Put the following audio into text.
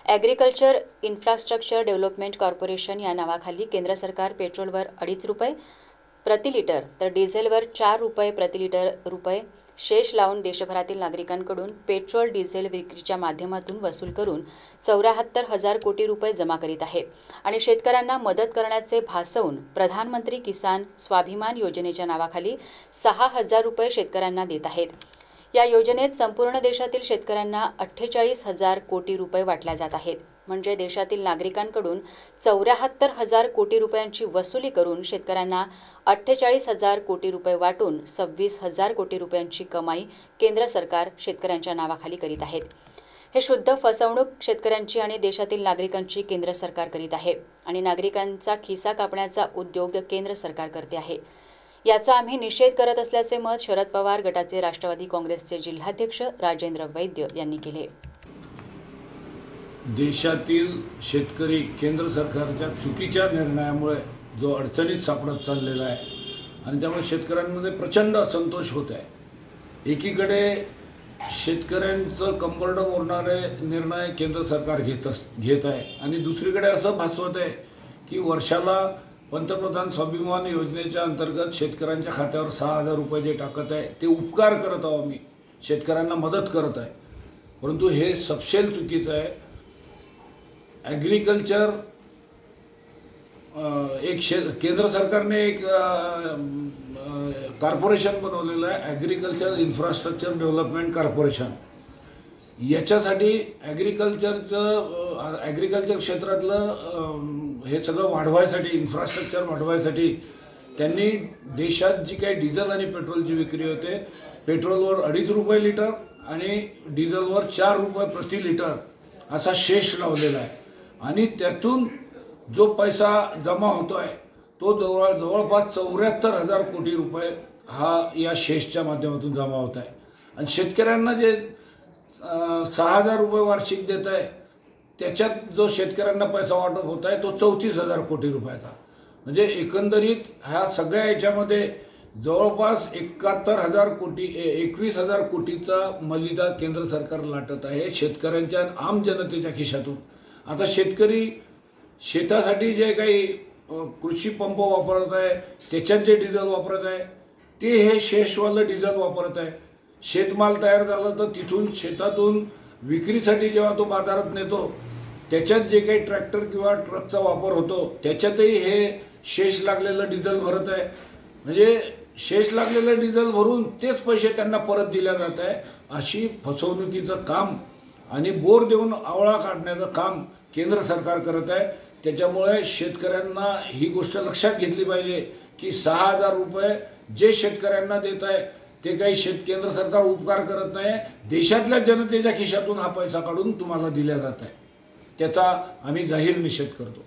Agriculture infrastructure development corporation या नावाखाली केंद्र सरकार पेट्रोलवर 2.5 रुपये प्रति लिटर तर डिझेलवर 4 रुपये प्रति लिटर शेष लावून देशभरातील नागरिकांकडून पेट्रोल डिझेल विक्रीच्या माध्यमातून वसूल करून 74,000 कोटी रुपये जमा करीत आहे आणि शेतकऱ्यांना मदत करण्याचे भासवून प्रधानमंत्री किसान स्वाभिमान योजनेच्या नावाखाली 6,000 रुपये शेतकऱ्यांना देत आहेत। या योजनेत संपूर्ण देशातील शेतकऱ्यांना 48,000 कोटी रुपये वाटल्या जात आहेत। म्हणजे देशातील नागरिकांकडून 74,000 कोटी रुपयांची वसुली करून शेतकऱ्यांना 48,000 कोटी रुपये वाटून 26,000 कोटी रुपयांची कमाई केंद्र सरकार शेतकऱ्यांच्या नावाखाली करीत आहेत। हे शुद्ध फसवणूक शेतकऱ्यांची आणि देशातील नागरिकांची केंद्र सरकार करीत आहे आणि नागरिकांचा खिसा कापण्याचा उद्योग केंद्र सरकार करते आहे। याचा आम्ही निषेध करत असल्याचे मत शरद पवार गटाचे राष्ट्रवादी काँग्रेसचे जिल्हाध्यक्ष राजेंद्र वैद्य यांनी केले। देशातील शेतकरी केंद्र सरकारच्या चुकीच्या निर्णयामुळे जो अडचणीत सापडत चाललेला आहे आणि त्यामुळे शेतकऱ्यांमध्ये प्रचंड असंतोष होत आहे। एकीकडे शेतकऱ्यांचं कंबरड मोडणारे निर्णय केंद्र सरकार घेत आहे आणि दुसरीकडे असं भासवत आहे की वर्षाला पंतप्रधान स्वाभिमान योजनेच्या अंतर्गत शेतकऱ्यांच्या खात्यावर 6,000 रुपये जे टाकत आहे ते उपकार करत आहोत, आम्ही शेतकऱ्यांना मदत करत आहे, परंतु हे सपशेल चुकीचं आहे। ॲग्रिकल्चर केंद्र सरकारने एक कॉर्पोरेशन बनवलेलं आहे, ॲग्रिकल्चर इन्फ्रास्ट्रक्चर डेव्हलपमेंट कॉर्पोरेशन। याच्यासाठी ॲग्रिकल्चर क्षेत्रातलं हे सगळं वाढवायसाठी, इन्फ्रास्ट्रक्चर वाढवायसाठी त्यांनी देशात जी काही डिझेल आणि पेट्रोलची विक्री होते, पेट्रोलवर 2.5 रुपये लिटर आणि डिझेलवर 4 रुपये प्रति लिटर असा शेष लावलेला आहे आणि त्यातून जो पैसा जमा होतो आहे तो जवळपास 74,000 कोटी रुपये हा या शेषच्या माध्यमातून जमा होत आहे आणि शेतकऱ्यांना जे 6,000 रुपये वार्षिक देत आहे त्याच्यात जो शेतकऱ्यांना पैसा वाटप होत आहे तो 34,000 कोटी रुपयाचा। म्हणजे एकंदरीत ह्या सगळ्या याच्यामध्ये जवळपास 71,000 कोटी 21,000 कोटीचा मलिदा केंद्र सरकार लाटत आहे शेतकऱ्यांच्या आम जनतेच्या खिशातून। आता शेतकरी शेतासाठी जे काही कृषी पंप वापरत आहे त्याच्यात जे डिझेल वापरत आहे ते हे शेषवालं डिझेल वापरत आहे। शेतमाल तयार झाला तर तिथून शेतातून विक्रीसाठी जेव्हा तो बाजारात नेतो त्याच्यात जे काही ट्रॅक्टर किंवा ट्रकचा वापर होतो त्याच्यातही हे शेष लागलेलं डिझेल भरत आहे। म्हणजे शेष लागलेलं डिझेल भरून तेच पैसे त्यांना परत दिल्या जात आहे। अशी फसवणुकीचं काम आणि बोर देऊन आवळा काढण्याचं काम केंद्र सरकार करत आहे। त्याच्यामुळे शेतकऱ्यांना ही गोष्ट लक्षात घेतली पाहिजे की 6,000 रुपये जे शेतकऱ्यांना देत आहे ते काही केंद्र सरकार उपकार करत नाही, देशातल्या जनतेच्या खिशातून हा पैसा काढून तुम्हाला दिला जात आहे। त्याचा आम्ही जाहीर निषेध करतो।